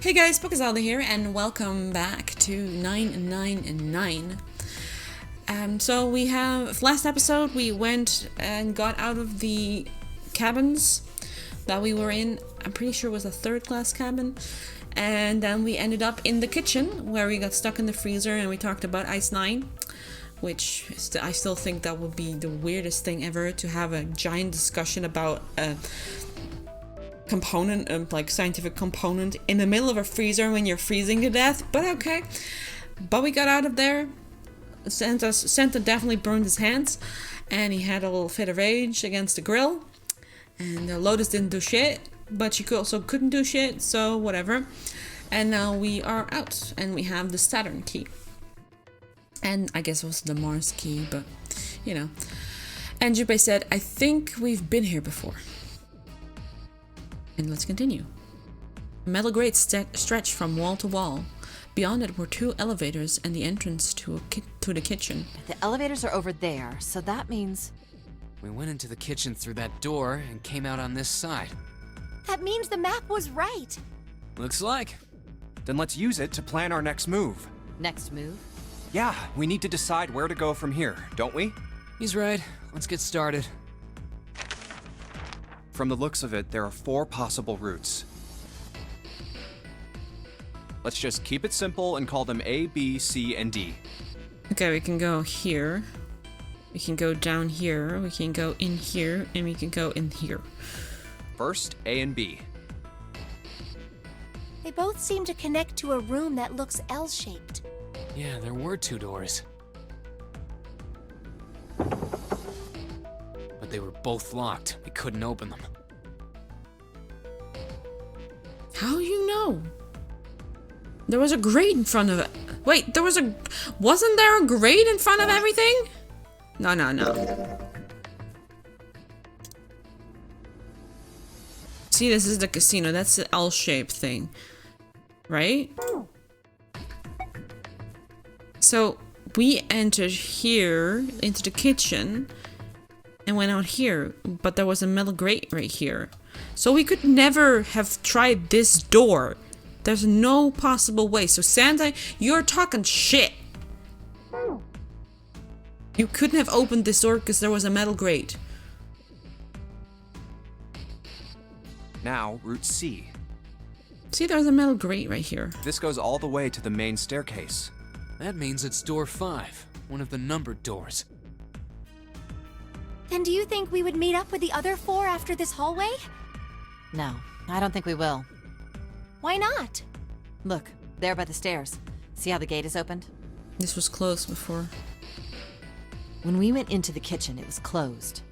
Hey guys, Bookazalda here, and welcome back to 999. So we have, last episode we went and got out of the cabins that we were in. I'm pretty sure it was a third class cabin. And then we ended up in the kitchen where we got stuck in the freezer and we talked about Ice 9. Which I still think that would be the weirdest thing ever, to have a giant discussion about a component, like scientific component, in the middle of a freezer when you're freezing to death. But okay. But we got out of there. Santa definitely burned his hands, and he had a little fit of rage against the grill. And Lotus didn't do shit, but she also couldn't do shit, so whatever. And now we are out, and we have the Saturn key. And I guess it was the Mars key, but, you know. And Junpei said, I think we've been here before. And let's continue. A metal grate stretched from wall to wall. Beyond it were two elevators and the entrance to the kitchen. The elevators are over there, so that means... We went into the kitchen through that door and came out on this side. That means the map was right. Looks like. Then let's use it to plan our next move. Next move? Yeah, we need to decide where to go from here, don't we? He's right. Let's get started. From the looks of it, there are 4 possible routes. Let's just keep it simple and call them A, B, C, and D. Okay, we can go here. We can go down here. We can go in here. And we can go in here. First, A and B. They both seem to connect to a room that looks L-shaped. Yeah, there were 2 doors. But they were both locked. We couldn't open them. How you know? There was a grate in front of it. Wait, wasn't there a grate in front of everything? No. See, this is the casino. That's the L-shaped thing. Right? So, we entered here into the kitchen and went out here, but there was a metal grate right here. So we could never have tried this door. There's no possible way. So Santa, you're talking shit. You couldn't have opened this door because there was a metal grate. Now, Route C. See, there's a metal grate right here. This goes all the way to the main staircase. That means it's door 5, one of the numbered doors. Then do you think we would meet up with the other 4 after this hallway? No, I don't think we will. Why not? Look, there by the stairs. See how the gate is opened? This was closed before. When we went into the kitchen, it was closed.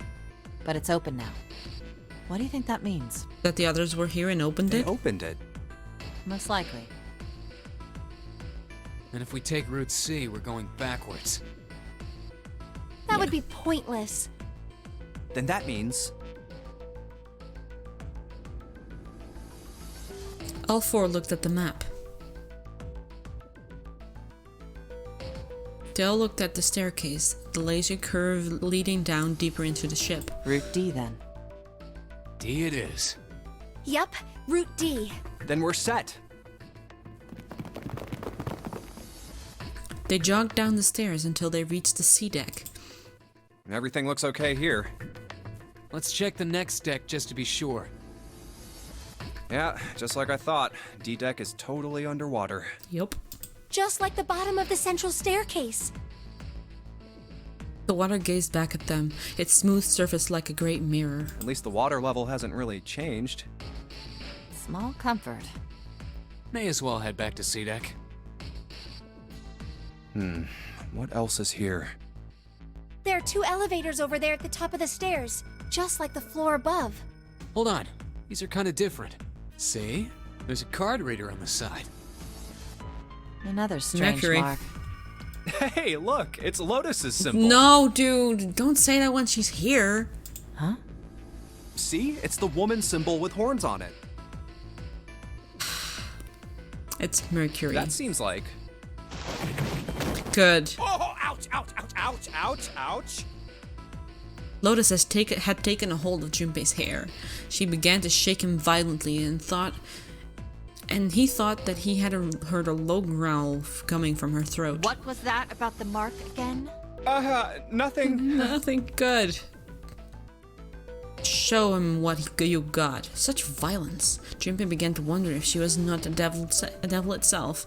But it's open now. What do you think that means? That the others were here and opened They it? opened it. Most likely. And if we take Route C, we're going backwards. That would be pointless. Then that means... All 4 looked at the map. They all looked at the staircase, the laser curve leading down deeper into the ship. Route D, then. D it is. Yup, Route D. Then we're set. They jogged down the stairs until they reached the C deck. Everything looks okay here. Let's check the next deck just to be sure. Yeah, just like I thought. D-deck is totally underwater. Yup. Just like the bottom of the central staircase. The water gazed back at them, its smooth surface like a great mirror. At least the water level hasn't really changed. Small comfort. May as well head back to C deck. What else is here? There are 2 elevators over there at the top of the stairs, just like the floor above. Hold on. These are kind of different. See? There's a card reader on the side. Another strange Mercury. mark. Hey, look! It's Lotus's symbol. No, dude, don't say that when she's here. Huh? See? It's the woman symbol with horns on it. It's Mercury. That seems like... Good. Oh, ouch, ouch, ouch, ouch, ouch, ouch. Lotus had taken a hold of Junpei's hair. She began to shake him violently and and he thought that he had heard a low growl coming from her throat. What was that about the mark again? Nothing. Nothing good. Show him what you got. Such violence. Junpei began to wonder if she was not the devil itself.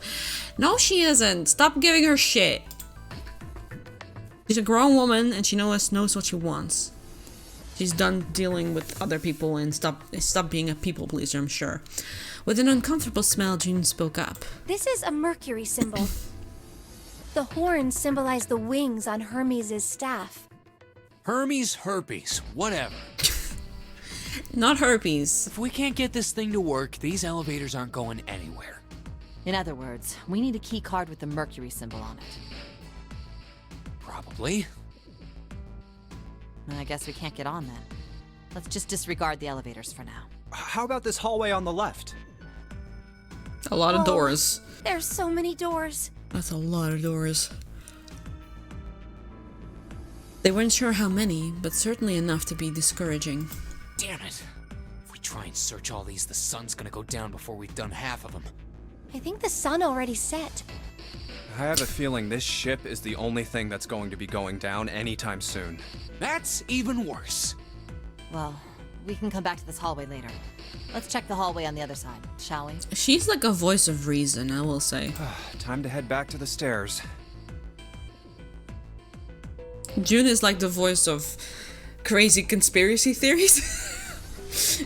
No, she isn't. Stop giving her shit. She's a grown woman and she knows what she wants. She's done dealing with other people and stop being a people pleaser, I'm sure. With an uncomfortable smile, June spoke up. This is a Mercury symbol. The horns symbolize the wings on Hermes' staff. Hermes, herpes, whatever. Not herpes. If we can't get this thing to work, these elevators aren't going anywhere. In other words, we need a key card with the Mercury symbol on it. Probably. I guess we can't get on then. Let's just disregard the elevators for now. How about this hallway on the left? A lot of doors. There's so many doors. That's a lot of doors. They weren't sure how many, but certainly enough to be discouraging. Damn it. If we try and search all these, the sun's gonna go down before we've done half of them. I think the sun already set. I have a feeling this ship is the only thing that's going to be going down anytime soon. That's even worse. Well, we can come back to this hallway later. Let's check the hallway on the other side, shall we? She's like a voice of reason, I will say. Time to head back to the stairs. June is like the voice of crazy conspiracy theories.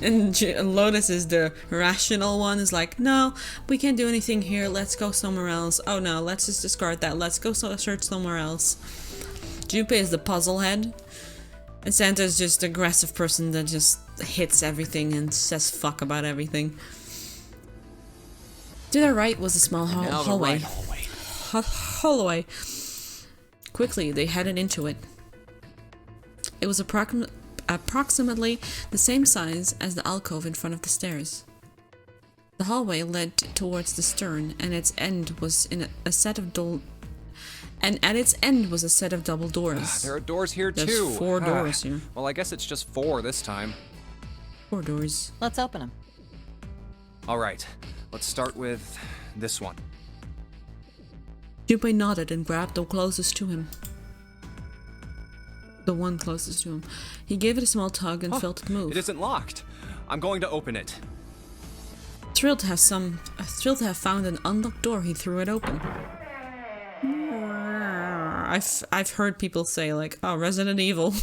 And Lotus is the rational one, is like, no, we can't do anything here, let's go somewhere else. Oh no, let's just discard that, let's go search somewhere else. Junpei is the puzzle head, and Santa is just the aggressive person that just hits everything and says fuck about everything. To their right was a small hallway. Hallway. Quickly, they headed into it. It was approximately the same size as the alcove in front of the stairs. The hallway led towards the stern, and its end was in a set of at its end was a set of double doors. There are doors here too. There's 4 doors here. Well, I guess it's just 4 this time. 4 doors. Let's open them. All right, let's start with this one. Junpei nodded and grabbed the closest to him. The one closest to him. He gave it a small tug and felt it move. It isn't locked. I'm going to open it. Thrilled to have found an unlocked door, he threw it open. I've heard people say like, oh, Resident Evil.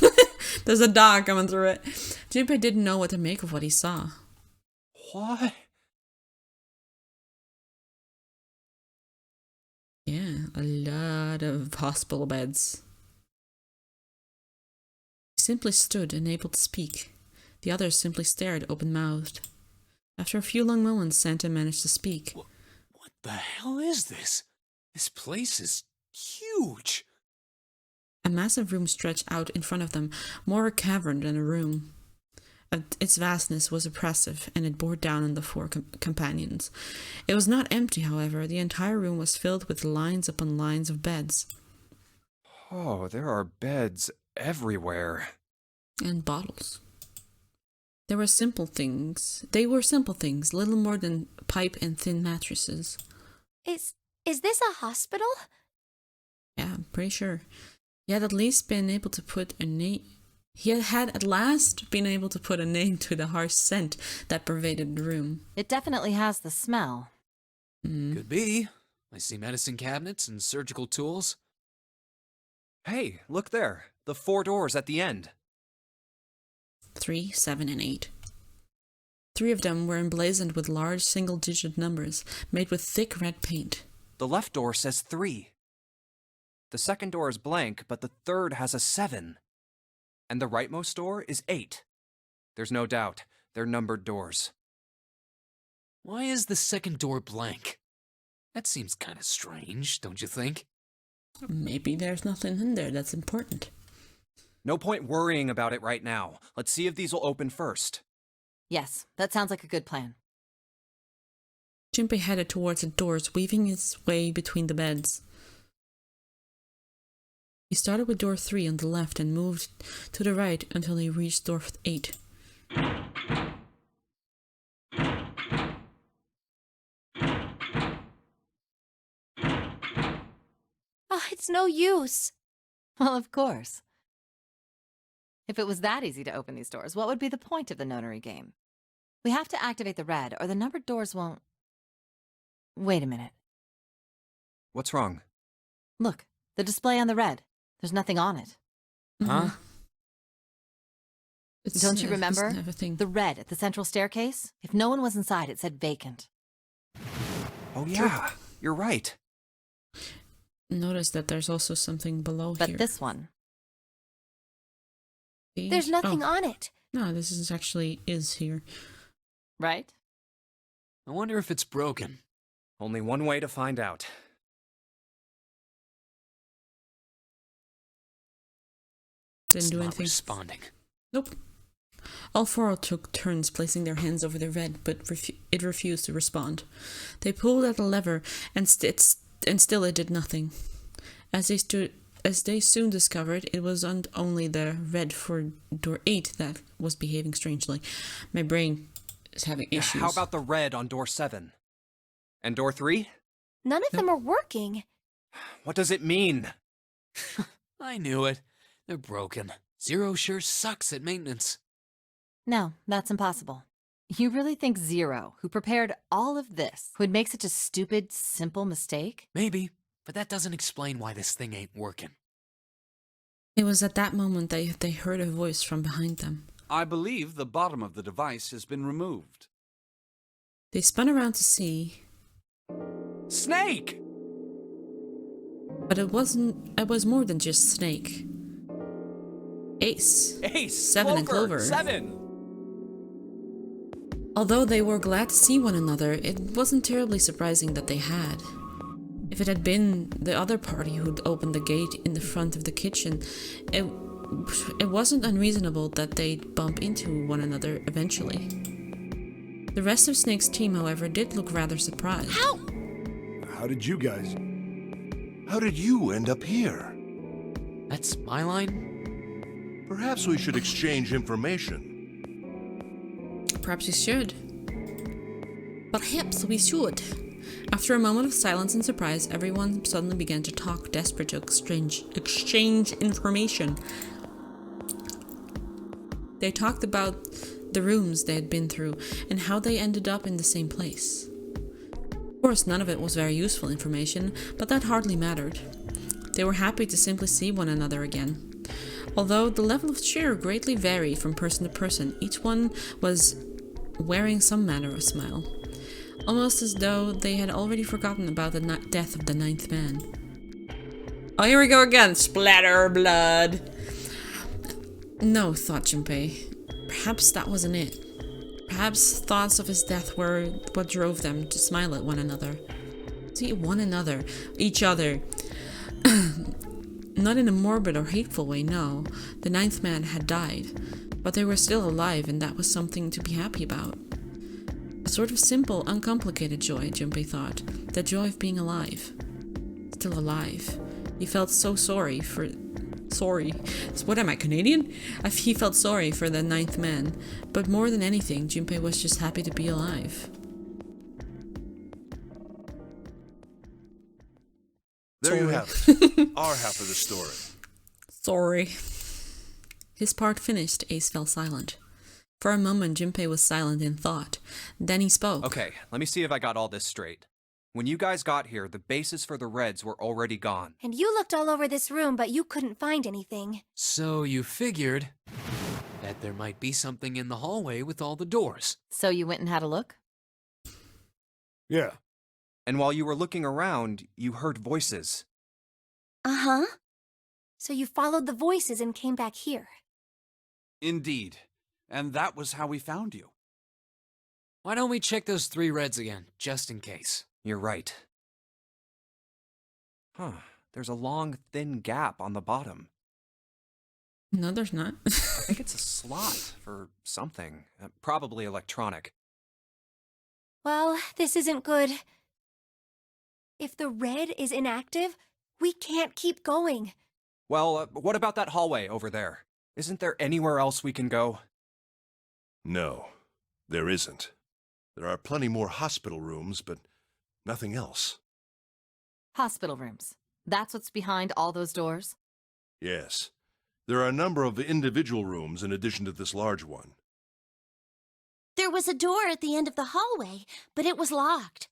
There's a dog coming through it. Junpei didn't know what to make of what he saw. What? Yeah, a lot of hospital beds. He simply stood, unable to speak. The others simply stared, open-mouthed. After a few long moments, Santa managed to speak. What the hell is this? This place is huge. A massive room stretched out in front of them, more a cavern than a room. Its vastness was oppressive, and it bore down on the 4 companions. It was not empty, however. The entire room was filled with lines upon lines of beds. Oh, there are beds everywhere. And bottles. They were simple things, little more than pipe and thin mattresses. Is this a hospital? Yeah, I'm pretty sure. He had at last been able to put a name to the harsh scent that pervaded the room. It definitely has the smell. Could be. I see medicine cabinets and surgical tools. Hey, look there. The 4 doors at the end. 3, 7, and 8. 3 of them were emblazoned with large single-digit numbers, made with thick red paint. The left door says 3. The second door is blank, but the third has a 7. And the rightmost door is 8. There's no doubt, they're numbered doors. Why is the second door blank? That seems kind of strange, don't you think? Maybe there's nothing in there that's important. No point worrying about it right now. Let's see if these will open first. Yes, that sounds like a good plan. Junpei headed towards the doors, weaving his way between the beds. He started with door 3 on the left and moved to the right until he reached door 8. Oh, it's no use. Well, of course. If it was that easy to open these doors, what would be the point of the Nonary game? We have to activate the red, or the numbered doors won't... Wait a minute. What's wrong? Look, the display on the red. There's nothing on it. Huh? Don't you remember? Everything. The red at the central staircase? If no one was inside, it said vacant. Oh yeah, you're right. Notice that there's also something below But here. this one... There's nothing on it. No, this is actually here. Right? I wonder if it's broken. Only one way to find out. Didn't It's do not anything. responding. Nope. All four took turns placing their hands over the red, but it refused to respond. They pulled at a lever, and still it did nothing. As they soon discovered, it wasn't only the red for door 8 that was behaving strangely. My brain is having issues. How about the red on door 7? And door 3? None of them are working. What does it mean? I knew it. They're broken. Zero sure sucks at maintenance. No, that's impossible. You really think Zero, who prepared all of this, would make such a stupid, simple mistake? Maybe, but that doesn't explain why this thing ain't working. It was at that moment that they heard a voice from behind them. I believe the bottom of the device has been removed. They spun around to see, Snake! but it was more than just Snake. Ace. Ace! 7 and Clover. 7! Although they were glad to see one another, it wasn't terribly surprising that they had. If it had been the other party who'd opened the gate in the front of the kitchen, it wasn't unreasonable that they'd bump into one another eventually. The rest of Snake's team, however, did look rather surprised. How did you end up here? That's my line? Perhaps we should exchange information. Perhaps we should. Perhaps we should. After a moment of silence and surprise, everyone suddenly began to talk, desperate to exchange information. They talked about the rooms they had been through and how they ended up in the same place. Of course, none of it was very useful information, but that hardly mattered. They were happy to simply see one another again. Although the level of cheer greatly varied from person to person, each one was wearing some manner of smile. Almost as though they had already forgotten about the death of the 9th man. Oh, here we go again! Splatter blood! No, thought Junpei. Perhaps that wasn't it. Perhaps thoughts of his death were what drove them to smile at one another. See, one another. Each other. Not in a morbid or hateful way, no. The 9th man had died. But they were still alive, and that was something to be happy about. A sort of simple, uncomplicated joy, Junpei thought. The joy of being alive. Still alive. He felt so sorry. What am I, Canadian? He felt sorry for the 9th man. But more than anything, Junpei was just happy to be alive. There you have it. Our half of the story. Sorry. His part finished, Ace fell silent. For a moment, Junpei was silent in thought. Then he spoke. Okay, let me see if I got all this straight. When you guys got here, the bases for the Reds were already gone. And you looked all over this room, but you couldn't find anything. So you figured that there might be something in the hallway with all the doors. So you went and had a look? Yeah. And while you were looking around, you heard voices. Uh-huh. So you followed the voices and came back here. Indeed. And that was how we found you. Why don't we check those 3 reds again, just in case? You're right. Huh. There's a long, thin gap on the bottom. No, there's not. I think it's a slot for something. Probably electronic. Well, this isn't good. If the red is inactive, we can't keep going. Well, what about that hallway over there? Isn't there anywhere else we can go? No, there isn't. There are plenty more hospital rooms, but nothing else. Hospital rooms. That's what's behind all those doors? Yes. There are a number of individual rooms in addition to this large one. There was a door at the end of the hallway, but it was locked.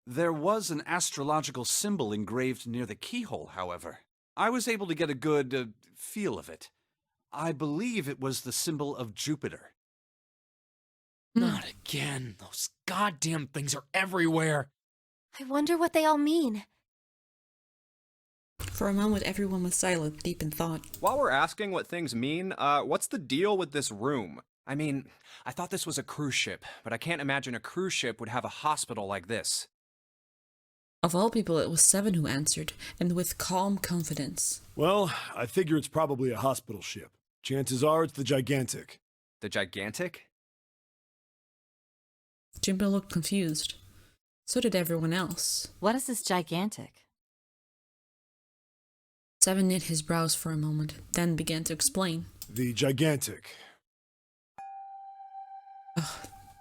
There was an astrological symbol engraved near the keyhole, however. I was able to get a good feel of it. I believe it was the symbol of Jupiter. Not again. Those goddamn things are everywhere. I wonder what they all mean. For a moment, everyone was silent, deep in thought. While we're asking what things mean, what's the deal with this room? I mean, I thought this was a cruise ship, but I can't imagine a cruise ship would have a hospital like this. Of all people, it was Seven who answered, and with calm confidence. Well, I figure it's probably a hospital ship. Chances are it's the Gigantic. The Gigantic? Jimbo looked confused. So did everyone else. What is this gigantic? Seven knit his brows for a moment, then began to explain. The Gigantic.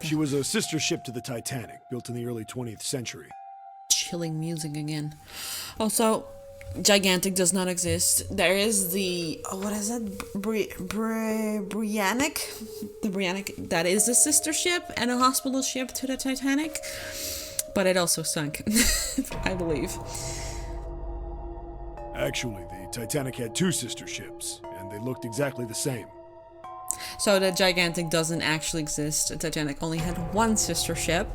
She was a sister ship to the Titanic, built in the early 20th century. Chilling music again. Also, Gigantic does not exist. There is the... what is it? Briannic? The Briannic. That is a sister ship and a hospital ship to the Titanic. But it also sunk, I believe. Actually, the Titanic had two sister ships, and they looked exactly the same. So the Gigantic doesn't actually exist. The Titanic only had one sister ship,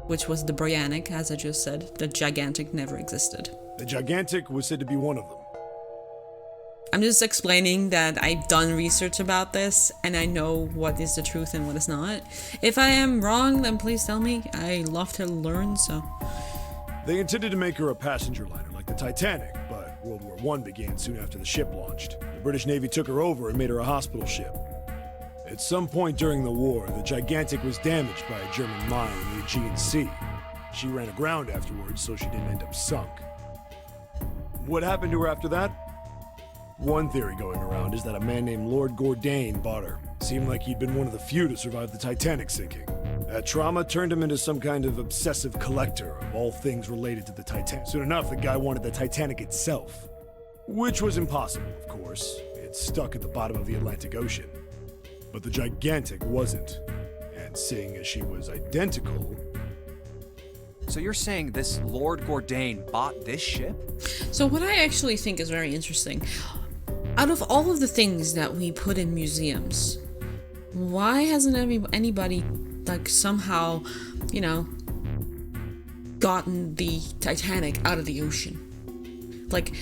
which was the Briannic, as I just said. The Gigantic never existed. The Gigantic was said to be one of them. I'm just explaining that I've done research about this, and I know what is the truth and what is not. If I am wrong, then please tell me. I love to learn, so... They intended to make her a passenger liner like the Titanic, but World War I began soon after the ship launched. The British Navy took her over and made her a hospital ship. At some point during the war, the Gigantic was damaged by a German mine in the Aegean Sea. She ran aground afterwards, so she didn't end up sunk. What happened to her after that? One theory going around is that a man named Lord Gourdane bought her. Seemed like he'd been one of the few to survive the Titanic sinking. That trauma turned him into some kind of obsessive collector of all things related to the Titanic. Soon enough, the guy wanted the Titanic itself. Which was impossible, of course. It's stuck at the bottom of the Atlantic Ocean. But the Gigantic wasn't. And seeing as she was identical... So you're saying this Lord Gourdane bought this ship? So what I actually think is very interesting, out of all of the things that we put in museums, why hasn't anybody, like, somehow, you know, gotten the Titanic out of the ocean? Like,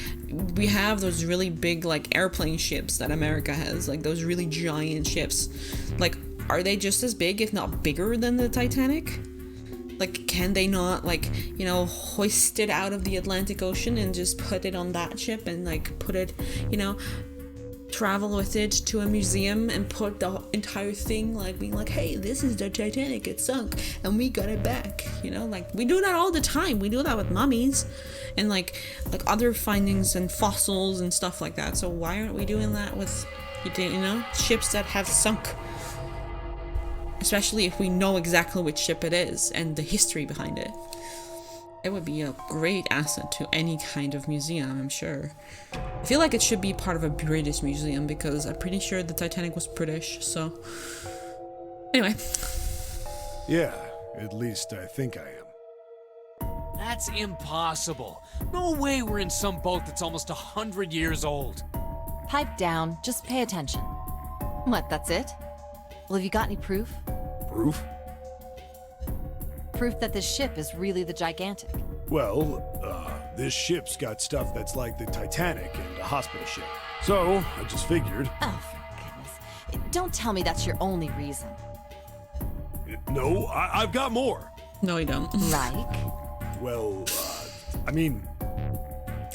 we have those really big, like, airplane ships that America has, like, those really giant ships. Like, are they just as big, if not bigger, than the Titanic? Like, can they not, like, you know, hoist it out of the Atlantic Ocean and just put it on that ship and, like, put it, you know, travel with it to a museum and put the entire thing, like, being like, hey, this is the Titanic, it sunk, and we got it back, you know? Like, we do that all the time. We do that with mummies and, like other findings and fossils and stuff like that. So why aren't we doing that with, you know, ships that have sunk? Especially if we know exactly which ship it is and the history behind it. It would be a great asset to any kind of museum, I'm sure. I feel like it should be part of a British museum because I'm pretty sure the Titanic was British, so... Anyway. Yeah, at least I think I am. That's impossible. No way we're in some boat that's almost 100 years old. Pipe down, just pay attention. What, that's it? Well, have you got any proof? Proof? Proof that this ship is really the Gigantic. Well, this ship's got stuff that's like the Titanic and a hospital ship. So, I just figured... Oh, for goodness. Don't tell me that's your only reason. No, I've got more. No, you don't. Like? Well, I mean...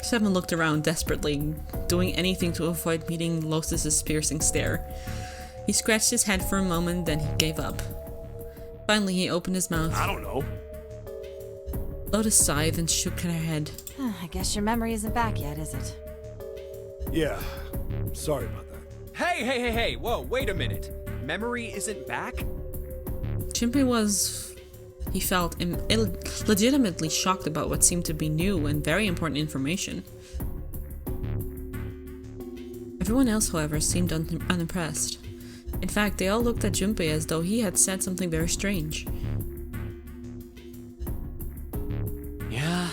Seven looked around desperately, doing anything to avoid meeting Lotus's piercing stare. He scratched his head for a moment, then he gave up. Finally, he opened his mouth. I don't know. Lotus sighed and shook her head. I guess your memory isn't back yet, is it? Yeah, sorry about that. Hey, whoa, wait a minute. Memory isn't back? Chimpy was He felt legitimately shocked about what seemed to be new and very important information. Everyone else, however, seemed unimpressed. In fact, they all looked at Junpei as though he had said something very strange. Yeah.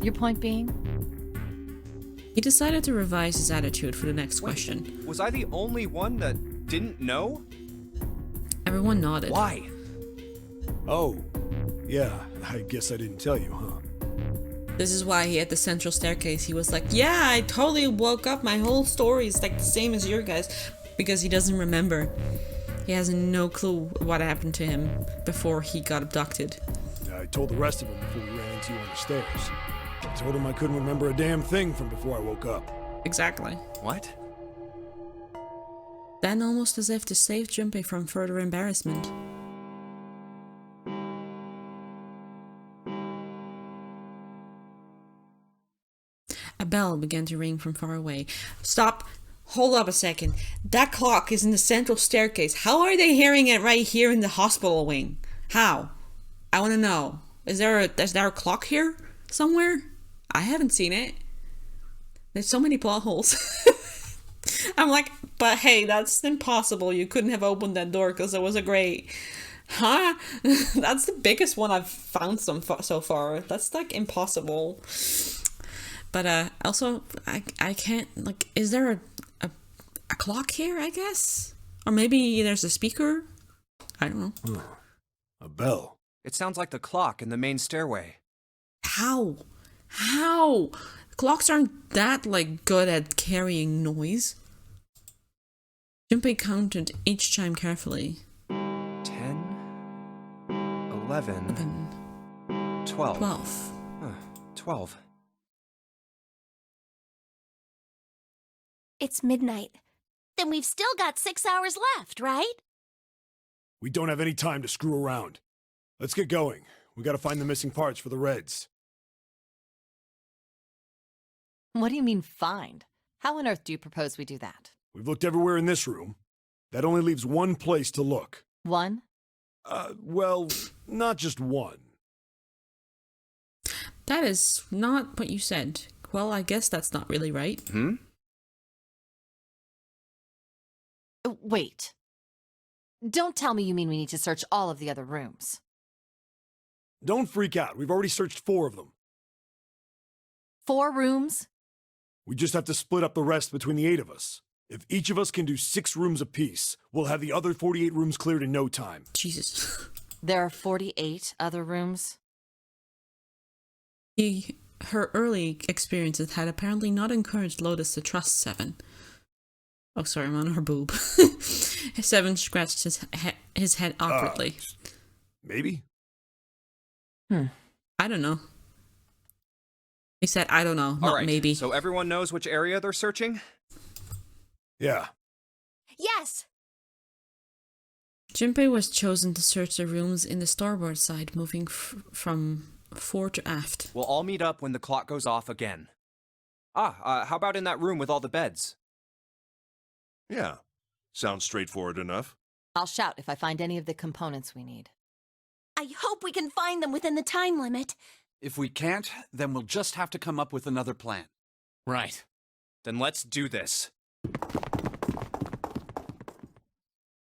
Your point being? He decided to revise his attitude for the next question. Was I the only one that didn't know? Everyone nodded. Why? Oh, yeah, I guess I didn't tell you, huh? This is why he had the central staircase. He was like, yeah, I totally woke up. My whole story is like the same as your guys. Because he doesn't remember. He has no clue what happened to him before he got abducted. I told the rest of them before we ran into you on the stairs. I told them I couldn't remember a damn thing from before I woke up. Exactly. What? Then, almost as if to save Junpei from further embarrassment, a bell began to ring from far away. Stop! Hold up a second. That clock is in the central staircase. How are they hearing it right here in the hospital wing? How? I want to know. Is there a clock here somewhere? I haven't seen it. There's so many plot holes. I'm like, but hey, that's impossible. You couldn't have opened that door because it was a grate. Huh? That's the biggest one I've found so far. That's like impossible. But also, I can't, like, is there a clock here, I guess? Or maybe there's a speaker? I don't know. A bell. It sounds like the clock in the main stairway. How? Clocks aren't that, like, good at carrying noise. Junpei counted each chime carefully. 10, 11, 12. 12. 12. It's midnight. Then we've still got 6 hours left, right? We don't have any time to screw around. Let's get going. We gotta find the missing parts for the Reds. What do you mean, find? How on earth do you propose we do that? We've looked everywhere in this room. That only leaves one place to look. One? Well, not just one. That is not what you said. Well, I guess that's not really right. Wait. Don't tell me you mean we need to search all of the other rooms. Don't freak out. We've already searched 4 of them. 4 rooms? We just have to split up the rest between the 8 of us. If each of us can do 6 rooms apiece, we'll have the other 48 rooms cleared in no time. Jesus. There are 48 other rooms? Her early experiences had apparently not encouraged Lotus to trust Seven. Oh, sorry, I'm on her boob. Seven scratched his head awkwardly. Maybe? I don't know. He said, I don't know, not All right, maybe. so everyone knows which area they're searching? Yeah. Yes! Junpei was chosen to search the rooms in the starboard side, moving from fore to aft. We'll all meet up when the clock goes off again. How about in that room with all the beds? Yeah, sounds straightforward enough. I'll shout if I find any of the components we need. I hope we can find them within the time limit. If we can't, then we'll just have to come up with another plan. Right. Then let's do this.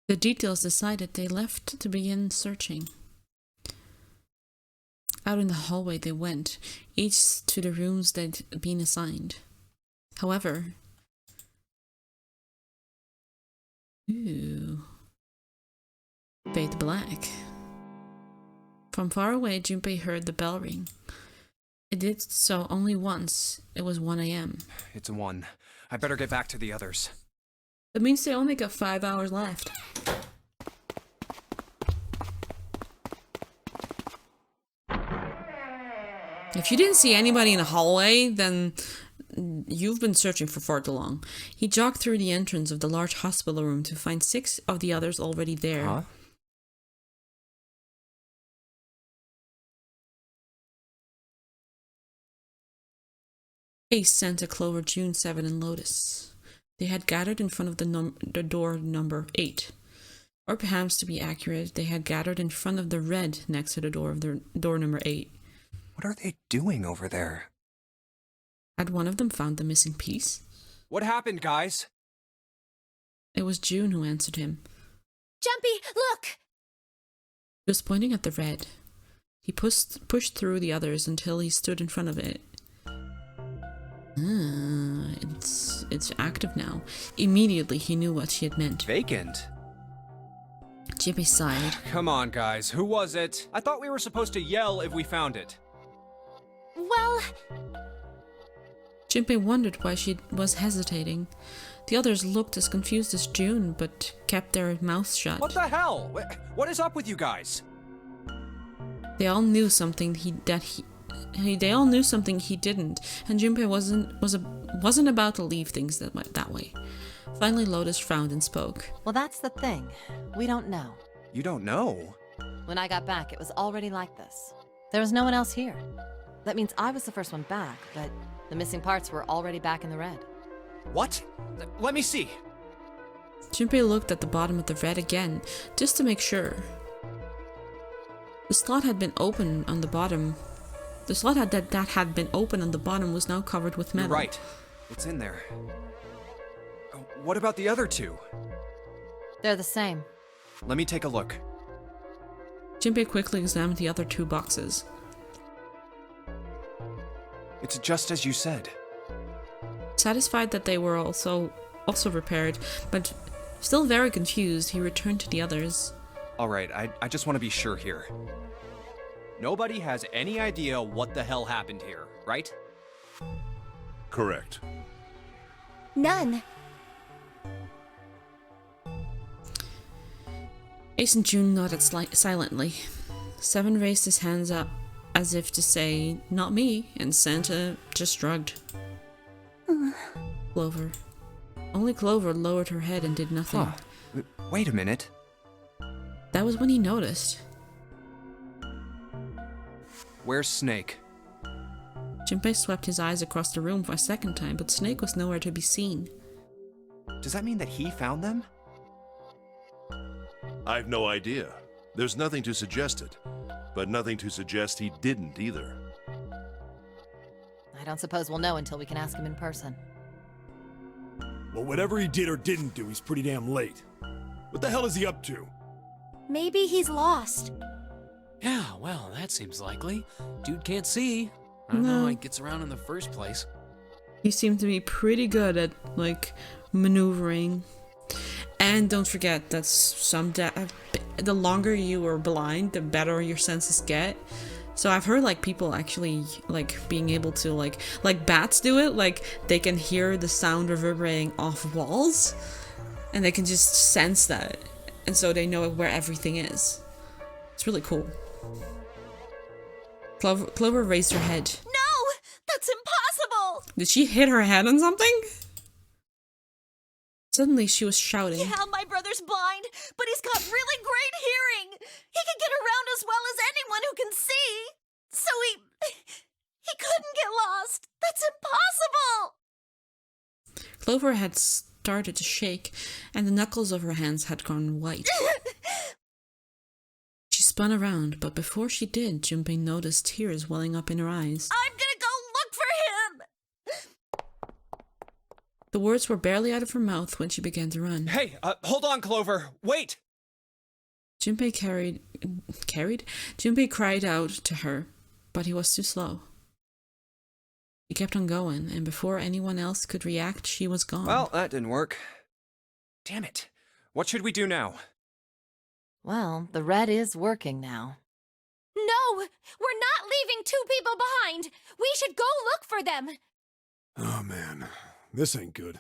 The details decided, they left to begin searching. Out in the hallway they went, each to the rooms they'd been assigned. However... Ooh. Fade black. From far away, Junpei heard the bell ring. It did so only once. It was 1 a.m. It's 1. I better get back to the others. That means they only got 5 hours left. If you didn't see anybody in the hallway, then you've been searching for far too long. He jogged through the entrance of the large hospital room to find 6 of the others already there. Huh? Ace, Santa, Clover, June, 7, and Lotus. They had gathered in front of the door number 8. Or perhaps, to be accurate, they had gathered in front of the red next to the door of door number 8. What are they doing over there? Had one of them found the missing piece? What happened, guys? It was June who answered him. Jumpy, look! He was pointing at the red. He pushed through the others until he stood in front of it. It's active now. Immediately he knew what she had meant. Vacant? Jimpy sighed. Come on, guys. Who was it? I thought we were supposed to yell if we found it. Well, Jimpy wondered why she was hesitating. The others looked as confused as June, but kept their mouths shut. What the hell? What is up with you guys? They all knew something they all knew something he didn't, and Junpei wasn't about to leave things that way. Finally, Lotus frowned and spoke. Well, that's the thing. We don't know. You don't know? When I got back, it was already like this. There was no one else here. That means I was the first one back, but the missing parts were already back in the red. What? Let me see. Junpei looked at the bottom of the red again, just to make sure. The slot had been open on the bottom. The slot that had been open on the bottom was now covered with metal. You're right. It's in there. What about the other two? They're the same. Let me take a look. Junpei quickly examined the other 2 boxes. It's just as you said. Satisfied that they were also repaired, but still very confused, he returned to the others. All right, I just want to be sure here. Nobody has any idea what the hell happened here, right? Correct. none. Ace and June nodded silently. Seven raised his hands up as if to say, "Not me," and Santa just shrugged. Clover. Only Clover lowered her head and did nothing. Huh. Wait a minute. That was when he noticed. Where's Snake? Junpei swept his eyes across the room for a second time, but Snake was nowhere to be seen. Does that mean that he found them? I've no idea. There's nothing to suggest it, but nothing to suggest he didn't either. I don't suppose we'll know until we can ask him in person. Well, whatever he did or didn't do, he's pretty damn late. What the hell is he up to? Maybe he's lost. Yeah, well, that seems likely. Dude can't see. I don't know how he gets around in the first place. He seemed to be pretty good at, maneuvering. And don't forget that the longer you are blind, the better your senses get. So I've heard, people actually, being able to, like bats do it, they can hear the sound reverberating off walls, and they can just sense that. And so they know where everything is. It's really cool. Clover raised her head. No! That's impossible! Did she hit her head on something? Suddenly she was shouting. Yeah, my brother's blind, but he's got really great hearing. He can get around as well as anyone who can see. So he couldn't get lost. That's impossible! Clover had started to shake, and the knuckles of her hands had gone white. She spun around, but before she did, Junpei noticed tears welling up in her eyes. I'm gonna go look for him! The words were barely out of her mouth when she began to run. Hey, hold on, Clover. Wait! Junpei Junpei cried out to her, but he was too slow. He kept on going, and before anyone else could react, she was gone. Well, that didn't work. Damn it. What should we do now? Well, the red is working now. No! We're not leaving two people behind! We should go look for them! Oh, man. This ain't good.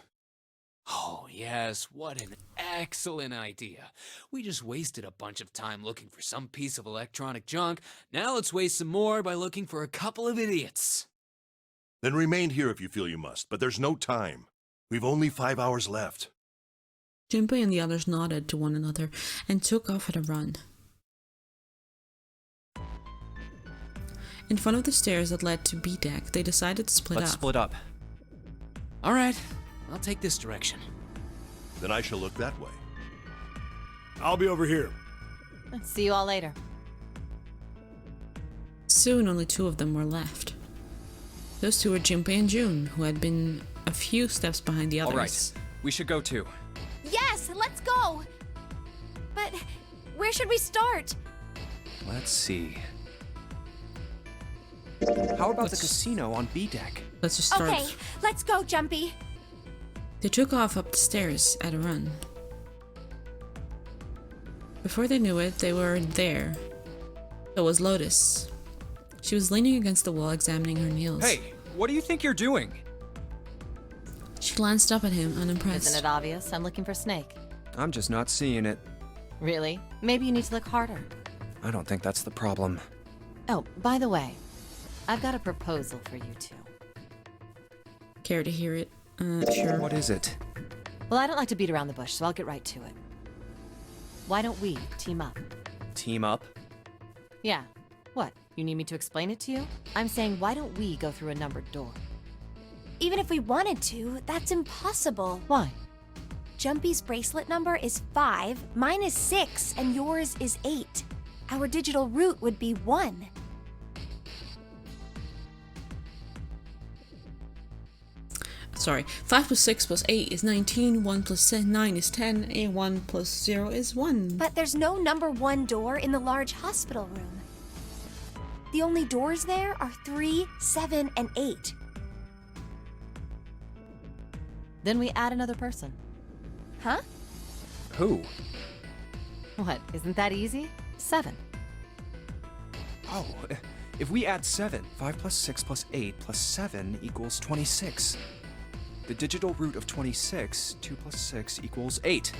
Oh, yes, what an excellent idea. We just wasted a bunch of time looking for some piece of electronic junk. Now let's waste some more by looking for a couple of idiots. Then remain here if you feel you must, but there's no time. We've only 5 hours left. Junpei and the others nodded to one another and took off at a run. In front of the stairs that led to B deck, they decided to split Let's up. split up. All right, I'll take this direction. Then I shall look that way. I'll be over here. See you all later. Soon only two of them were left. Those two were Junpei and June, who had been a few steps behind the others. All right, we should go too. Yes, let's go! But where should we start? Let's see. How about the casino on B deck? Let's just start. Okay, let's go, Jumpy. They took off up the stairs at a run. Before they knew it, they were there. So was Lotus. She was leaning against the wall, examining her nails. Hey, what do you think you're doing? She glanced up at him, unimpressed. Isn't it obvious? I'm looking for Snake. I'm just not seeing it. Really? Maybe you need to look harder. I don't think that's the problem. Oh, by the way, I've got a proposal for you two. Care to hear it? Sure. What is it? Well, I don't like to beat around the bush, so I'll get right to it. Why don't we team up? Team up? Yeah. What? You need me to explain it to you? I'm saying, why don't we go through a numbered door? Even if we wanted to, that's impossible. Why? Jumpy's bracelet number is 5, mine is 6, and yours is 8. Our digital root would be 1. Sorry. 5 plus 6 plus 8 is 19, 1 plus 9 is 10, and 1 plus 0 is 1. But there's no number 1 door in the large hospital room. The only doors there are 3, 7, and 8. Then we add another person. Huh? Who? What? Isn't that easy? 7. Oh, if we add 7, 5 plus 6 plus 8 plus 7 equals 26. The digital root of 26, 2 plus 6 equals 8.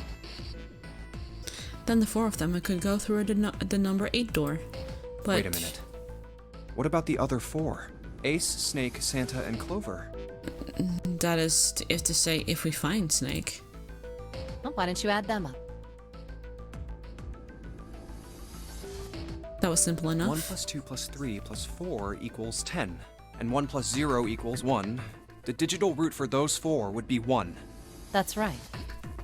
Then the 4 of them could go through the number 8 door. But Wait a minute. What about the other 4? Ace, Snake, Santa, and Clover. that is to say, if we find Snake. Well, why don't you add them up? That was simple enough. 1 plus 2 plus 3 plus 4 equals 10. And 1 plus 0 equals 1. The digital root for those 4 would be 1. That's right.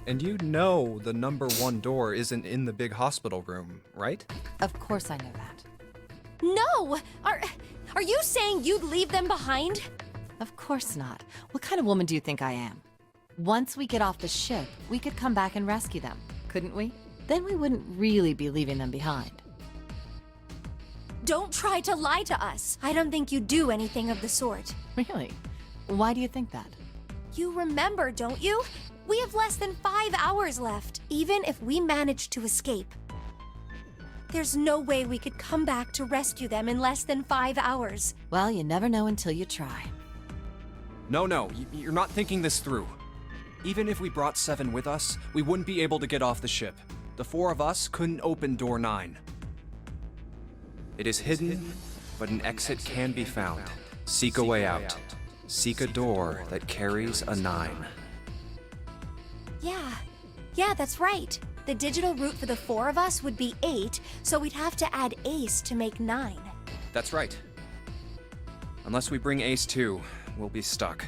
And you know the number 1 door isn't in the big hospital room, right? Of course I know that. No! Are you saying you'd leave them behind? Of course not. What kind of woman do you think I am? Once we get off the ship, we could come back and rescue them, couldn't we? Then we wouldn't really be leaving them behind. Don't try to lie to us. I don't think you do anything of the sort. Really? Why do you think that? You remember, don't you? We have less than 5 hours left, even if we manage to escape. There's no way we could come back to rescue them in less than 5 hours. Well, you never know until you try. No, you're not thinking this through. Even if we brought 7 with us, we wouldn't be able to get off the ship. The 4 of us couldn't open door 9. It is hidden, but an exit can be found. Seek a way out. Seek a door that carries a 9. Yeah, that's right. The digital root for the 4 of us would be 8, so we'd have to add Ace to make 9. That's right. Unless we bring Ace too, we'll be stuck.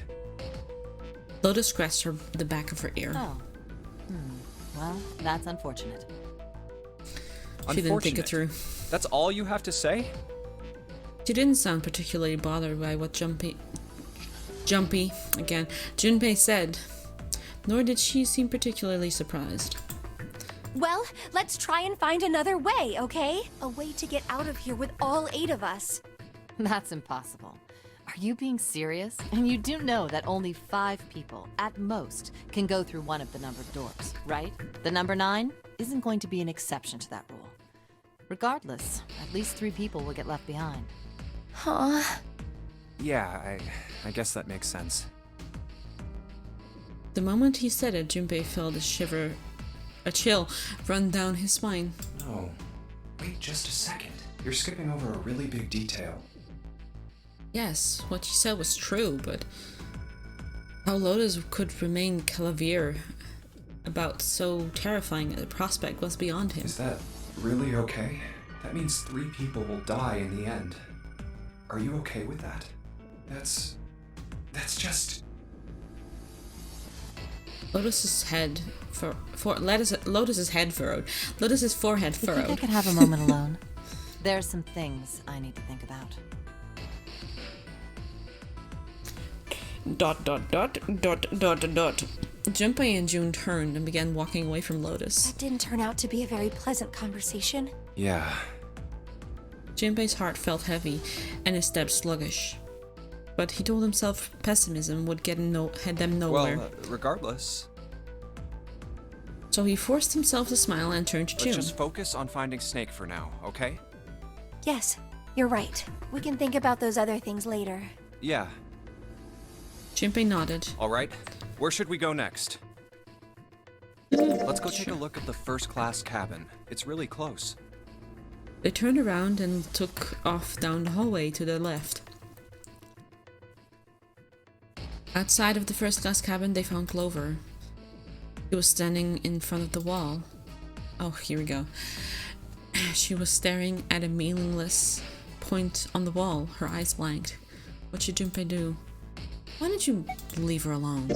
Lotus scratched the back of her ear. Oh. Well, that's unfortunate. She didn't think it through. That's all you have to say? She didn't sound particularly bothered by what Junpei said, nor did she seem particularly surprised. Well, let's try and find another way, okay? A way to get out of here with all 8 of us. That's impossible. Are you being serious? And you do know that only 5 people, at most, can go through one of the numbered doors, right? The number 9 isn't going to be an exception to that rule. Regardless, at least 3 people will get left behind. Huh? Yeah, I guess that makes sense. The moment he said it, Junpei felt a chill run down his spine. No. Wait just a second. You're skipping over a really big detail. Yes, what she said was true, but how Lotus could remain Calavier about so terrifying a prospect was beyond him. Is that really okay? That means 3 people will die in the end. Are you okay with that? That's just... Lotus's head Lotus's head furrowed. Lotus's forehead You think I furrowed. could have a moment alone? There's some things I need to think about. Dot dot dot dot dot dot. Junpei and June turned and began walking away from Lotus. That didn't turn out to be a very pleasant conversation. Yeah. Junpei's heart felt heavy and his steps sluggish. But he told himself pessimism would head them nowhere. Well, regardless, So he forced himself to smile and turned to let's June. just focus on finding Snake for now, okay? Yes, you're right. We can think about those other things later. Yeah. Junpei nodded. All right. Where should we go next? Let's go take a look at the first-class cabin. It's really close. They turned around and took off down the hallway to the left. Outside of the first-class cabin, they found Clover. She was standing in front of the wall. Oh, here we go. She was staring at a meaningless point on the wall, her eyes blanked. What should Junpei do? Why don't you leave her alone?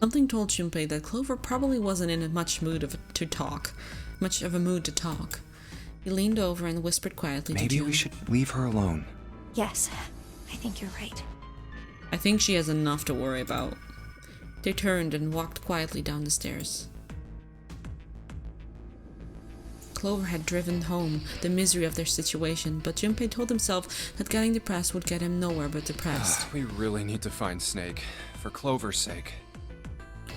Something told Junpei that Clover probably wasn't in much of a mood to talk. He leaned over and whispered quietly to Maybe June. we should leave her alone. Yes, I think you're right. I think she has enough to worry about. They turned and walked quietly down the stairs. Clover had driven home the misery of their situation, but Junpei told himself that getting depressed would get him nowhere but depressed. We really need to find Snake, for Clover's sake.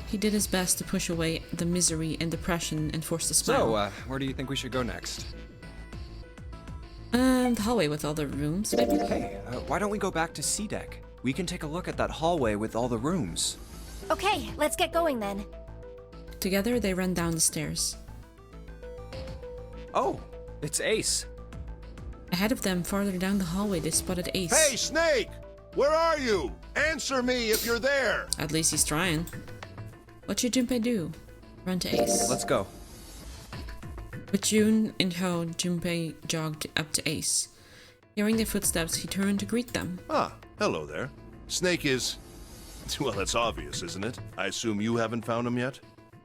He did his best to push away the misery and depression and force a smile. So, where do you think we should go next? The hallway with all the rooms, maybe? Hey, why don't we go back to C-Deck? We can take a look at that hallway with all the rooms. Okay, let's get going then. Together, they ran down the stairs. Oh, it's Ace. Ahead of them, farther down the hallway, they spotted Ace. Hey, Snake! Where are you? Answer me if you're there! At least he's trying. What should Junpei do? Run to Ace. Let's go. With June in tow, Junpei jogged up to Ace. Hearing their footsteps, he turned to greet them. Ah, hello there. Snake is... Well, that's obvious, isn't it? I assume you haven't found him yet?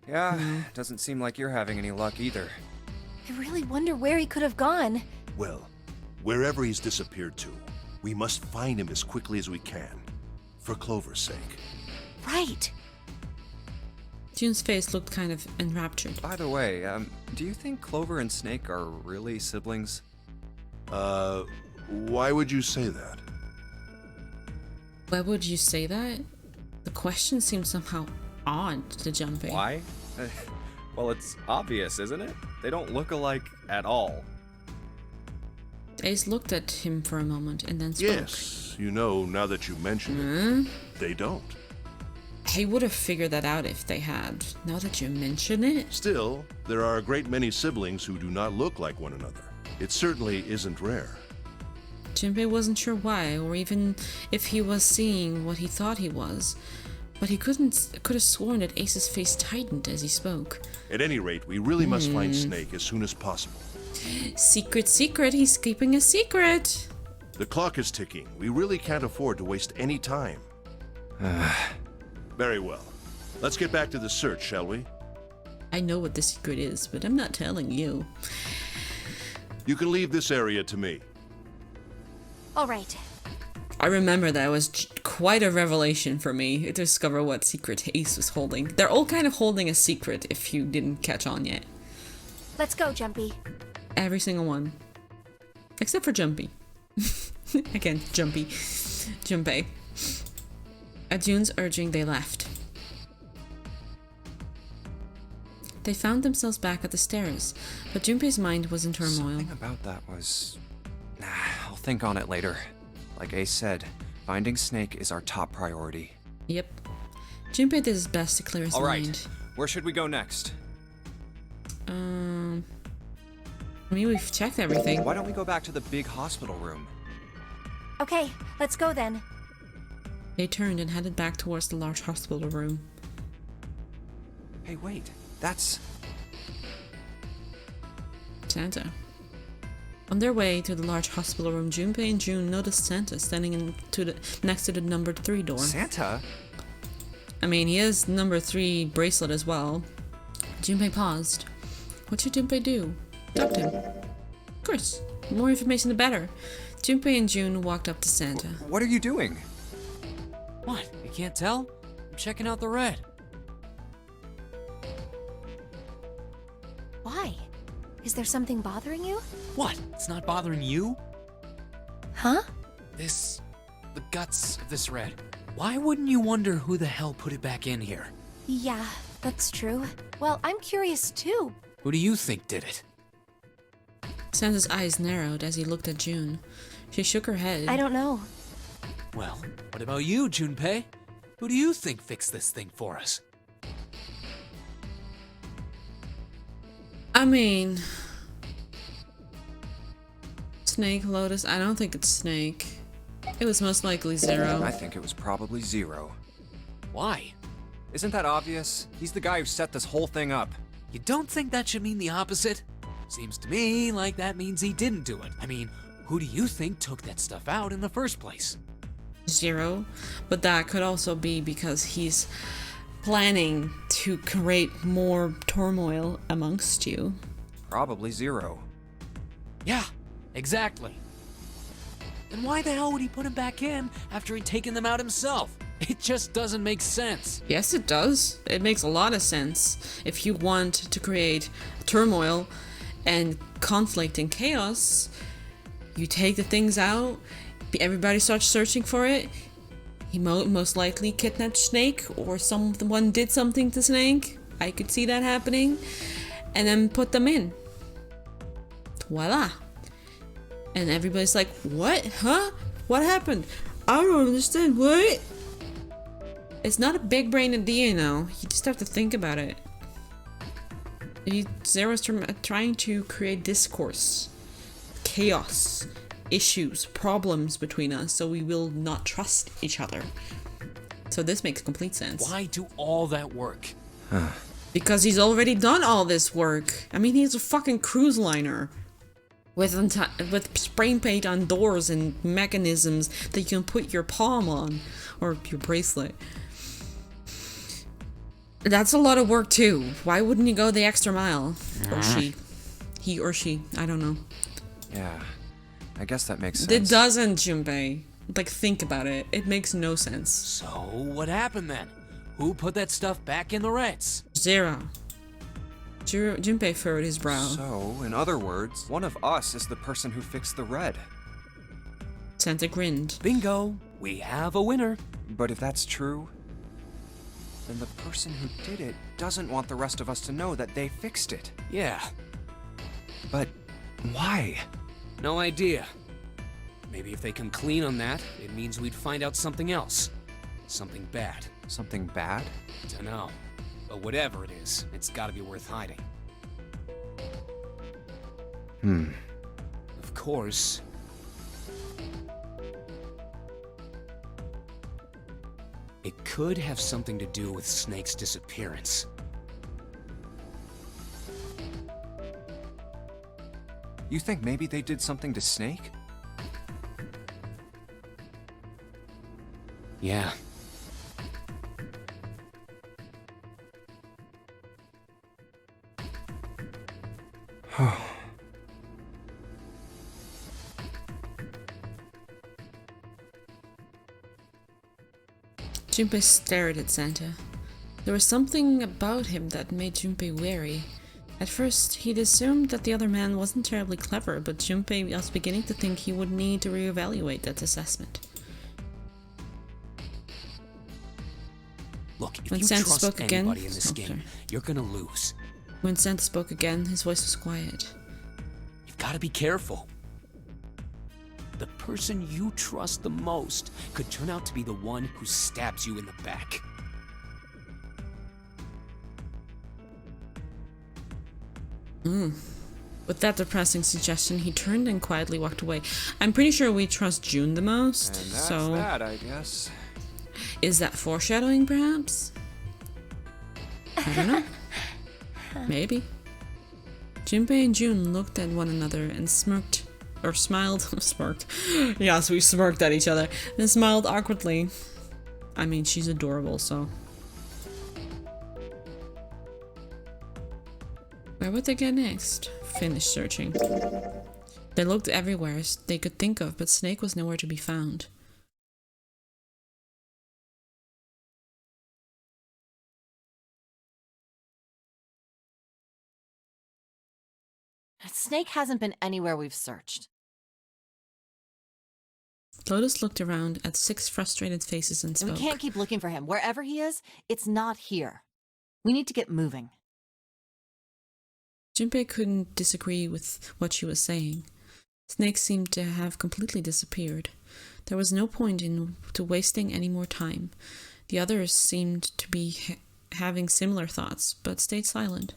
Yeah, doesn't seem like you're having any luck either. I really wonder where he could have gone. Well, wherever he's disappeared to, we must find him as quickly as we can. For Clover's sake. Right. June's face looked kind of enraptured. By the way, do you think Clover and Snake are really siblings? Why would you say that? Why would you say that? The question seemed somehow odd to Junpei. Why? Well, it's obvious, isn't it? They don't look alike at all. Ace looked at him for a moment and then spoke. Yes, you know, now that you mention it, they don't. He would have figured that out if they had. Now that you mention it. Still, there are a great many siblings who do not look like one another. It certainly isn't rare. Junpei wasn't sure why, or even if he was seeing what he thought he was. But he could have sworn that Ace's face tightened as he spoke. At any rate, we really must find Snake as soon as possible. Secret, he's keeping a secret. The clock is ticking. We really can't afford to waste any time. Very well. Let's get back to the search, shall we? I know what the secret is, but I'm not telling you. You can leave this area to me. All right. I remember that was quite a revelation for me to discover what secret Ace was holding. They're all kind of holding a secret if you didn't catch on yet. Let's go, Jumpy. Every single one. Except for Jumpy. Again, Junpei. At June's urging, they left. They found themselves back at the stairs, but Junpei's mind was in turmoil. Something about that was... I'll think on it later. Like Ace said, finding Snake is our top priority. Yep. Junpei did his best to clear his All right, mind. where should we go next? I mean, we've checked everything. Why don't we go back to the big hospital room? Okay, let's go then. They turned and headed back towards the large hospital room. Hey, wait. That's... Santa. On their way to the large hospital room, Junpei and June noticed Santa standing next to the number 3 door. Santa? I mean, he has number 3 bracelet as well. Junpei paused. What should Junpei do? Talk to him. Of course. The more information, the better. Junpei and June walked up to Santa. What are you doing? What? You can't tell? I'm checking out the red. Why? Is there something bothering you? What? It's not bothering you? Huh? The guts of this red. Why wouldn't you wonder who the hell put it back in here? Yeah, that's true. Well, I'm curious too. Who do you think did it? Santa's eyes narrowed as he looked at June. She shook her head. I don't know. Well, what about you, Junpei? Who do you think fixed this thing for us? I mean... Snake, Lotus? I don't think it's Snake. It was most likely Zero. I think it was probably Zero. Why? Isn't that obvious? He's the guy who set this whole thing up. You don't think that should mean the opposite? Seems to me like that means he didn't do it. I mean, who do you think took that stuff out in the first place? Zero. But that could also be because he's planning to create more turmoil amongst you. Probably Zero. Yeah, exactly. Then why the hell would he put him back in after he'd taken them out himself? It just doesn't make sense. Yes, it does. It makes a lot of sense. If you want to create turmoil and conflict and chaos, you take the things out, everybody starts searching for it. He most likely kidnapped Snake, or someone did something to Snake. I could see that happening. And then put them in. Voila. And everybody's like, what? Huh? What happened? I don't understand. What? It's not a big brain idea, you know. You just have to think about it. Zero's trying to create discourse, chaos, issues, problems between us, so we will not trust each other. So this makes complete sense. Why do all that work? Because he's already done all this work. I mean, he's a fucking cruise liner. With spray paint on doors and mechanisms that you can put your palm on. Or your bracelet. That's a lot of work too. Why wouldn't you go the extra mile? Or she. He or she. I don't know. Yeah, I guess that makes sense. It doesn't, Junpei. Like, think about it. It makes no sense. So, what happened then? Who put that stuff back in the Reds? Zero. Junpei furrowed his brow. So, in other words, one of us is the person who fixed the red. Santa grinned. Bingo! We have a winner. But if that's true, then the person who did it doesn't want the rest of us to know that they fixed it. Yeah. But why? No idea. Maybe if they come clean on that, it means we'd find out something else. Something bad. Something bad? Dunno. But whatever it is, it's gotta be worth hiding. Of course. It could have something to do with Snake's disappearance. You think maybe they did something to Snake? Yeah. Junpei stared at Santa. There was something about him that made Junpei wary. At first, he'd assumed that the other man wasn't terribly clever, but Junpei was beginning to think he would need to reevaluate that assessment. Look, if When you Santa trust spoke again- anybody in this Oh, game, sorry. you're gonna lose. When Santa spoke again, his voice was quiet. You've gotta be careful. The person you trust the most could turn out to be the one who stabs you in the back. With that depressing suggestion, he turned and quietly walked away. I'm pretty sure we trust June the most, And that's so that, I guess. is that foreshadowing, perhaps? I don't know. Maybe. Junpei and June looked at one another and smirked. Or smiled. Smirked. Yes, we smirked at each other. And smiled awkwardly. I mean, she's adorable, so Where would they get next? Finish searching. They looked everywhere they could think of, but Snake was nowhere to be found. Snake hasn't been anywhere we've searched. Lotus looked around at 6 frustrated faces and spoke. We can't keep looking for him. Wherever he is, it's not here. We need to get moving. Junpei couldn't disagree with what she was saying. Snake seemed to have completely disappeared. There was no point to wasting any more time. The others seemed to be having similar thoughts, but stayed silent.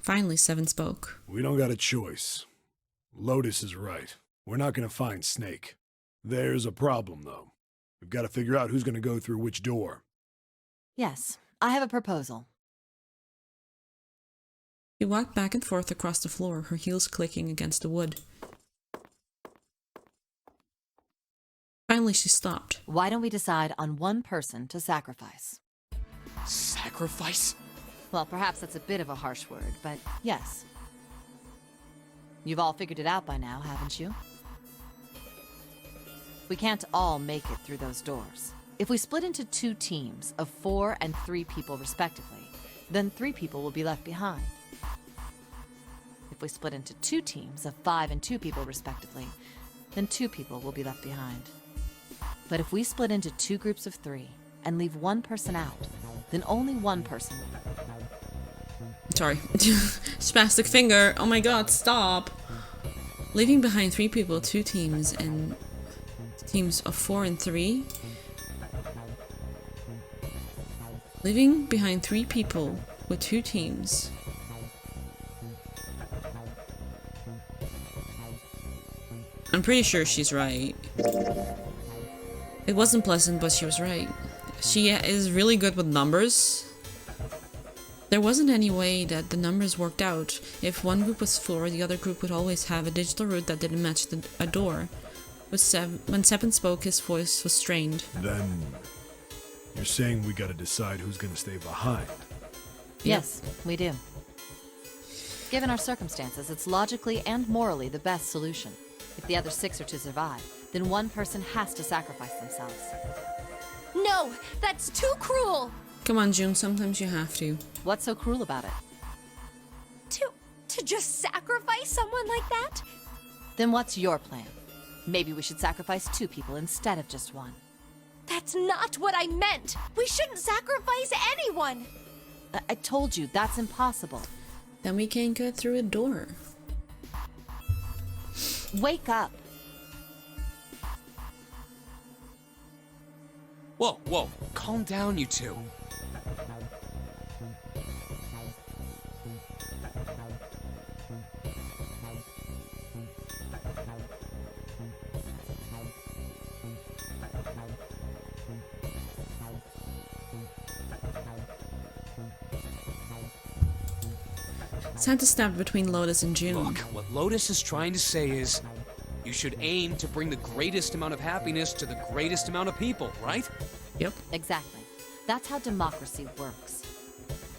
Finally, Seven spoke. We don't got a choice. Lotus is right. We're not going to find Snake. There's a problem, though. We've got to figure out who's going to go through which door. Yes, I have a proposal. She walked back and forth across the floor, her heels clicking against the wood. Finally, she stopped. Why don't we decide on one person to sacrifice? Sacrifice? Well, perhaps that's a bit of a harsh word, but yes. You've all figured it out by now, haven't you? We can't all make it through those doors. If we split into 2 teams of 4 and 3 people respectively, then 3 people will be left behind. If we split into 2 teams of 5 and 2 people respectively, then 2 people will be left behind. But if we split into 2 groups of 3 and leave one person out, then only one person. Sorry. Spastic finger. Oh my god, stop. Leaving behind 3 people, 2 teams, and teams of 4 and 3. Leaving behind 3 people with 2 teams. I'm pretty sure she's right. It wasn't pleasant, but she was right. She is really good with numbers. There wasn't any way that the numbers worked out. If one group was 4, the other group would always have a digital route that didn't match a door. When Seven spoke, his voice was strained. Then you're saying we gotta decide who's gonna stay behind. Yes, we do. Given our circumstances, it's logically and morally the best solution. If the other 6 are to survive, then one person has to sacrifice themselves. No, that's too cruel! Come on, June, sometimes you have to. What's so cruel about it? To just sacrifice someone like that? Then what's your plan? Maybe we should sacrifice 2 people instead of just 1. That's not what I meant! We shouldn't sacrifice anyone! I told you, that's impossible. Then we can't get through a door. Wake up. Whoa, whoa, calm down, you 2. Santa snapped between Lotus and June. Look, what Lotus is trying to say is, you should aim to bring the greatest amount of happiness to the greatest amount of people, right? Yep. Exactly. That's how democracy works.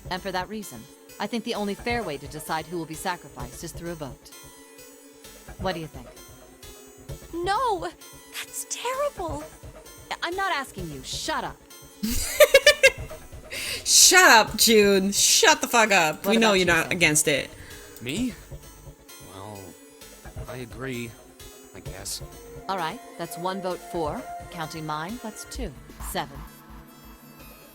And for that reason, I think the only fair way to decide who will be sacrificed is through a vote. What do you think? No! That's terrible! I'm not asking you. Shut up. Shut up, June. Shut the fuck up. What We know about you're you, not Sam? against it. Me? Well, I agree, I guess. All right, that's 1 vote for. Counting mine, that's 2. 7.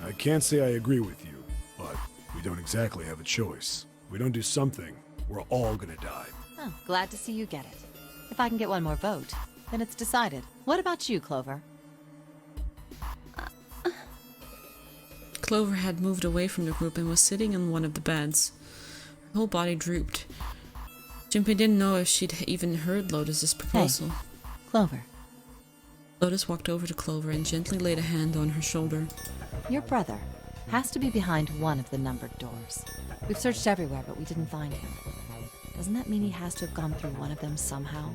I can't say I agree with you, but we don't exactly have a choice. If we don't do something, we're all gonna die. Oh, glad to see you get it. If I can get 1 more vote, then it's decided. What about you, Clover? Clover had moved away from the group and was sitting on one of the beds. Her whole body drooped. Junpei didn't know if she'd even heard Lotus's proposal. Clover, Lotus walked over to Clover and gently laid a hand on her shoulder. your brother has to be behind one of the numbered doors. We've searched everywhere, but we didn't find him. Doesn't that mean he has to have gone through one of them somehow?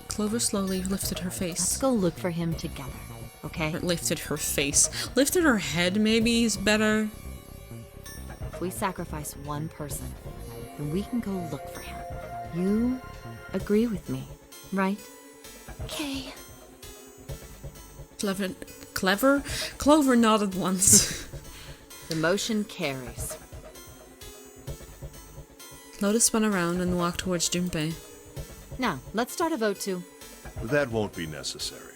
Clover slowly lifted her Let's face. go look for him together, okay? Lifted her face. Lifted her head, maybe, is better. If we sacrifice one person, then we can go look for him. You agree with me, right? Okay. Clover nodded once. The motion carries. Lotus spun around and walked towards Junpei. Now, let's start a vote to... That won't be necessary.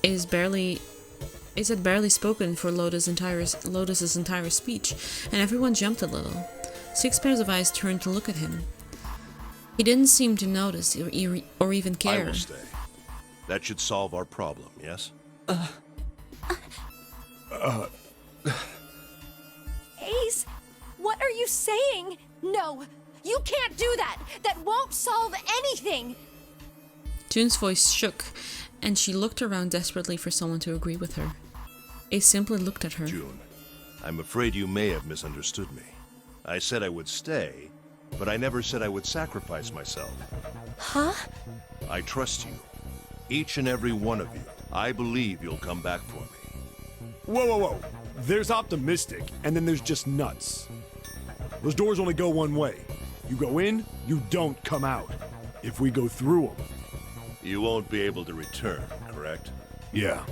Ace had barely spoken for Lotus's entire speech, and everyone jumped a little. 6 pairs of eyes turned to look at him. He didn't seem to notice or even care. I will stay. That should solve our problem, yes? Ace, what are you saying? No, you can't do that. That won't solve anything. June's voice shook, and she looked around desperately for someone to agree with her. Ace simply looked at her. June, I'm afraid you may have misunderstood me. I said I would stay, but I never said I would sacrifice myself. Huh? I trust you. Each and every one of you. I believe you'll come back for me. Whoa. There's optimistic, and then there's just nuts. Those doors only go one way. You go in, you don't come out. If we go through them... You won't be able to return, correct? Yeah.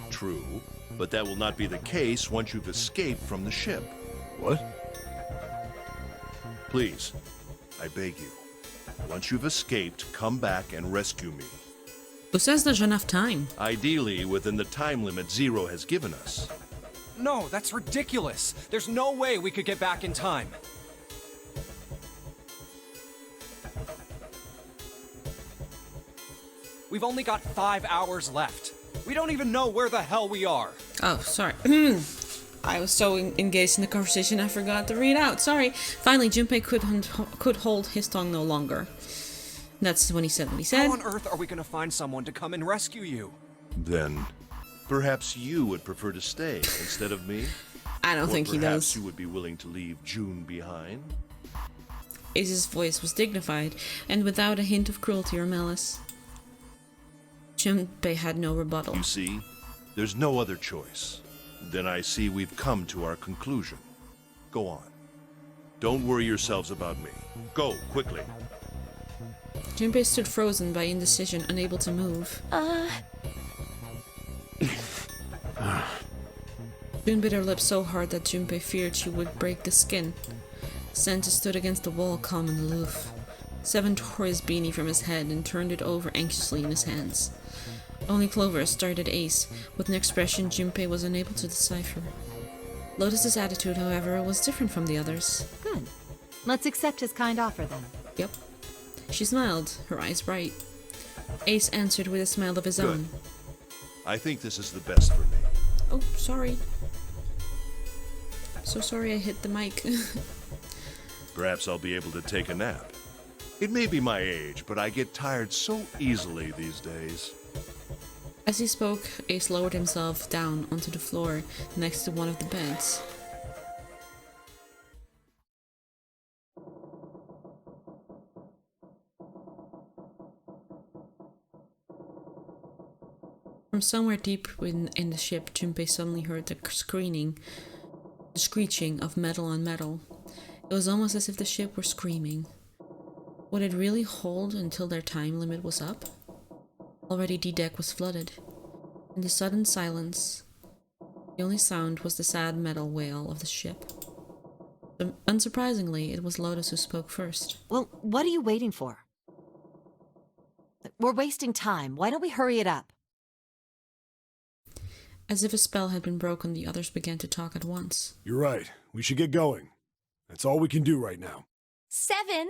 True, but that will not be the case once you've escaped from the ship. What? Please, I beg you. Once you've escaped, come back and rescue me. Who says there's enough time? Ideally, within the time limit Zero has given us. No, that's ridiculous. There's no way we could get back in time. We've only got 5 hours left. We don't even know where the hell we are. Oh, sorry. I was so engaged in the conversation I forgot to read out. Sorry. Finally, Junpei could hold his tongue no longer. That's when he said what he said. How on earth are we gonna find someone to come and rescue you? Then, perhaps you would prefer to stay instead of me? I don't think he perhaps does. you would be willing to leave June behind? Ace's voice was dignified, and without a hint of cruelty or malice. Junpei had no rebuttal. You see, there's no other choice. Then I see we've come to our conclusion. Go on. Don't worry yourselves about me. Go, quickly. Junpei stood frozen by indecision, unable to move. June bit her lip so hard that Junpei feared she would break the skin. Santa stood against the wall, calm and aloof. Seven tore his beanie from his head and turned it over anxiously in his hands. Only Clover stared at Ace, with an expression Junpei was unable to decipher. Lotus's attitude, however, was different from the others. Good. Let's accept his kind offer, then. Yep. She smiled, her eyes bright. Ace answered with a smile of his Good. own. I think this is the best for me. Oh, sorry. So sorry I hit the mic. Perhaps I'll be able to take a nap. It may be my age, but I get tired so easily these days. As he spoke, Ace lowered himself down onto the floor next to one of the beds. From somewhere deep in the ship, Junpei suddenly heard the screeching of metal on metal. It was almost as if the ship were screaming. Would it really hold until their time limit was up? Already D-deck was flooded. In the sudden silence, the only sound was the sad metal wail of the ship. Unsurprisingly, it was Lotus who spoke first. Well, what are you waiting for? We're wasting time. Why don't we hurry it up? As if a spell had been broken, the others began to talk at once. You're right. We should get going. That's all we can do right now. 7.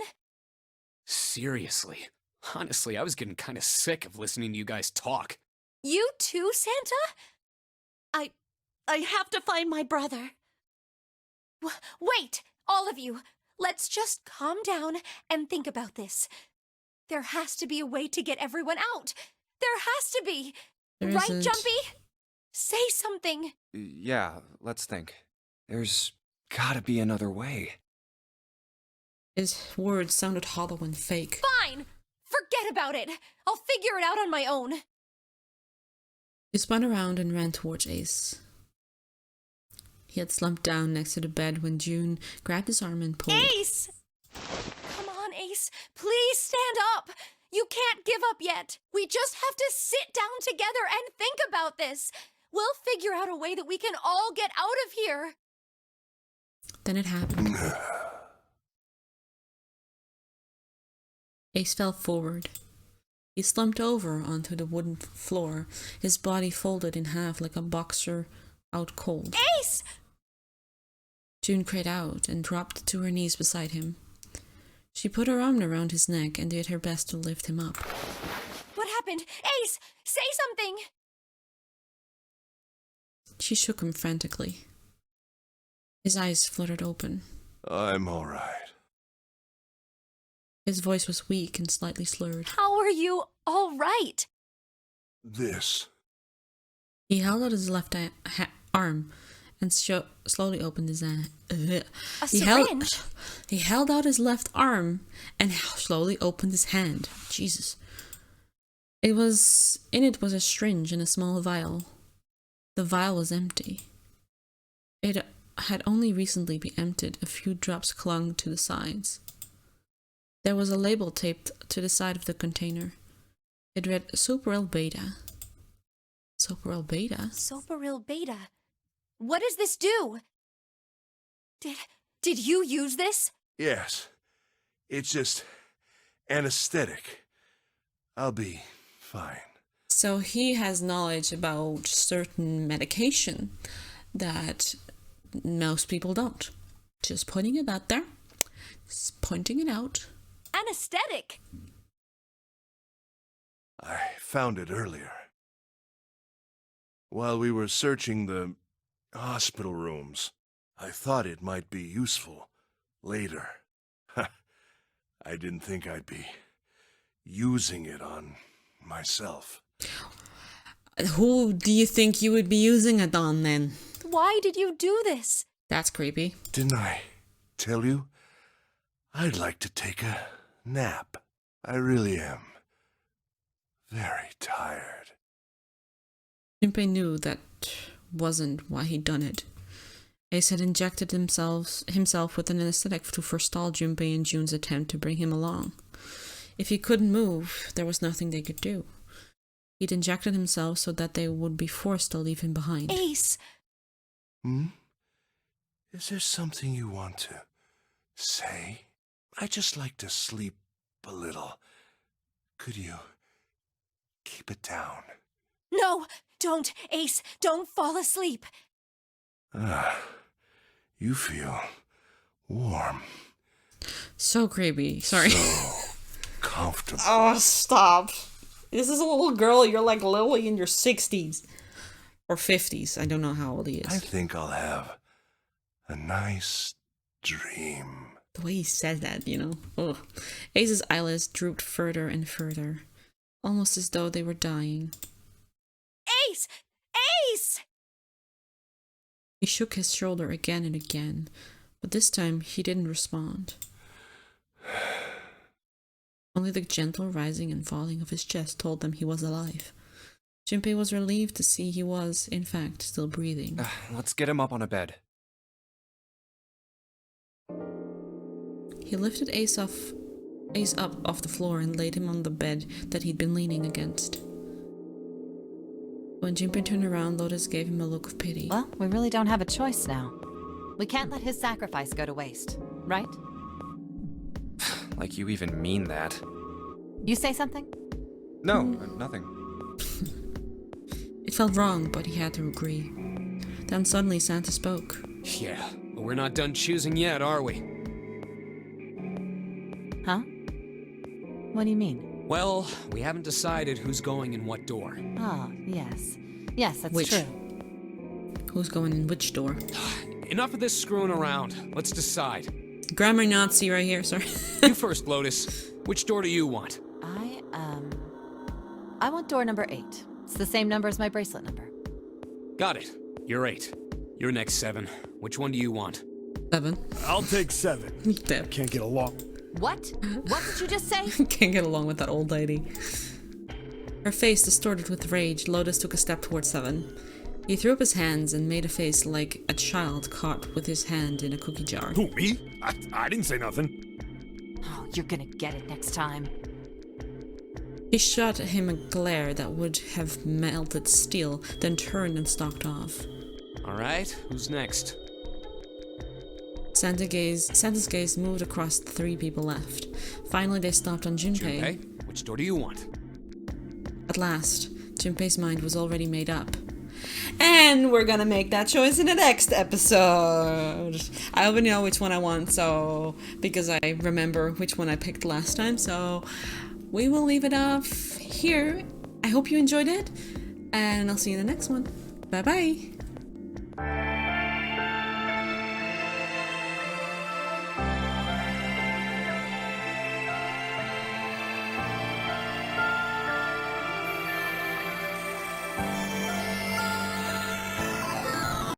Seriously. Honestly, I was getting kind of sick of listening to you guys talk. You too, Santa? I have to find my brother. Wait, all of you. Let's just calm down and think about this. There has to be a way to get everyone out. There has to be. There right, isn't. Jumpy? Say something. Yeah, let's think. There's gotta be another way. His words sounded hollow and fake. Fine! Forget about it. I'll figure it out on my own. He spun around and ran towards Ace. He had slumped down next to the bed when June grabbed his arm and pulled. Ace! Come on, Ace. Please stand up. You can't give up yet. We just have to sit down together and think about this. We'll figure out a way that we can all get out of here. Then it happened. Ace fell forward. He slumped over onto the wooden floor, his body folded in half like a boxer out cold. Ace! June cried out and dropped to her knees beside him. She put her arm around his neck and did her best to lift him up. What happened? Ace, say something! She shook him frantically. His eyes fluttered open. I'm all right. His voice was weak and slightly slurred. How are you all right? This. He held out his left arm and slowly opened his hand. A syringe? He held out his left arm and slowly opened his hand. Jesus. In it was a syringe and a small vial. The vial was empty. It had only recently been emptied. A few drops clung to the sides. There was a label taped to the side of the container. It read Soparil Beta. Soparil Beta? Soparil Beta. What does this do? Did you use this? Yes. It's just anesthetic. I'll be fine. So he has knowledge about certain medication that most people don't. Just pointing it out there. Just pointing it out. Anesthetic. I found it earlier. While we were searching the hospital rooms, I thought it might be useful later. I didn't think I'd be using it on myself. Who do you think you would be using it on then? Why did you do this? That's creepy. Didn't I tell you? I'd like to take a nap. I really am very tired. Junpei knew that wasn't why he'd done it. Ace had injected himself with an anesthetic to forestall Junpei and June's attempt to bring him along. If he couldn't move, there was nothing they could do. He'd injected himself so that they would be forced to leave him behind. Ace! Is there something you want to say? I just like to sleep a little. Could you keep it down? No, don't, Ace. Don't fall asleep. You feel warm. So creepy. Sorry. So comfortable. Oh, stop. This is a little girl. You're like Lily in your 60s. Or 50s. I don't know how old he is. I think I'll have a nice dream. The way he said that, you know. Ugh. Ace's eyelids drooped further and further. Almost as though they were dying. Ace! Ace! He shook his shoulder again and again. But this time, he didn't respond. Only the gentle rising and falling of his chest told them he was alive. Junpei was relieved to see he was, in fact, still breathing. Let's get him up on a bed. He lifted Ace up off the floor and laid him on the bed that he'd been leaning against. When Junpei turned around, Lotus gave him a look of pity. Well, we really don't have a choice now. We can't let his sacrifice go to waste, right? Like you even mean that. You say something? No, nothing. It felt wrong, but he had to agree. Then suddenly Santa spoke. Yeah, but we're not done choosing yet, are we? Huh? What do you mean? Well, we haven't decided who's going in what door. Oh, yes. Yes, that's Which? true. Who's going in which door? Enough of this screwing around. Let's decide. Grammar Nazi right here, sorry. You first, Lotus. Which door do you want? I want door number 8. It's the same number as my bracelet number. Got it. You're 8. You're next 7. Which one do you want? 7. I'll take 7. Deb. Can't get along. What? What did you just say? Can't get along with that old lady. Her face distorted with rage, Lotus took a step towards Seven. He threw up his hands and made a face like a child caught with his hand in a cookie jar. Who, me? I didn't say nothing. Oh, you're gonna get it next time. He shot at him a glare that would have melted steel, then turned and stalked off. Alright, who's next? Santa's gaze moved across the three people left. Finally, they stopped on Junpei. Junpei, which door do you want? At last, Junpei's mind was already made up. And we're gonna make that choice in the next episode. I already know which one I want, so because I remember which one I picked last time, so we will leave it off here. I hope you enjoyed it, and I'll see you in the next one. Bye bye.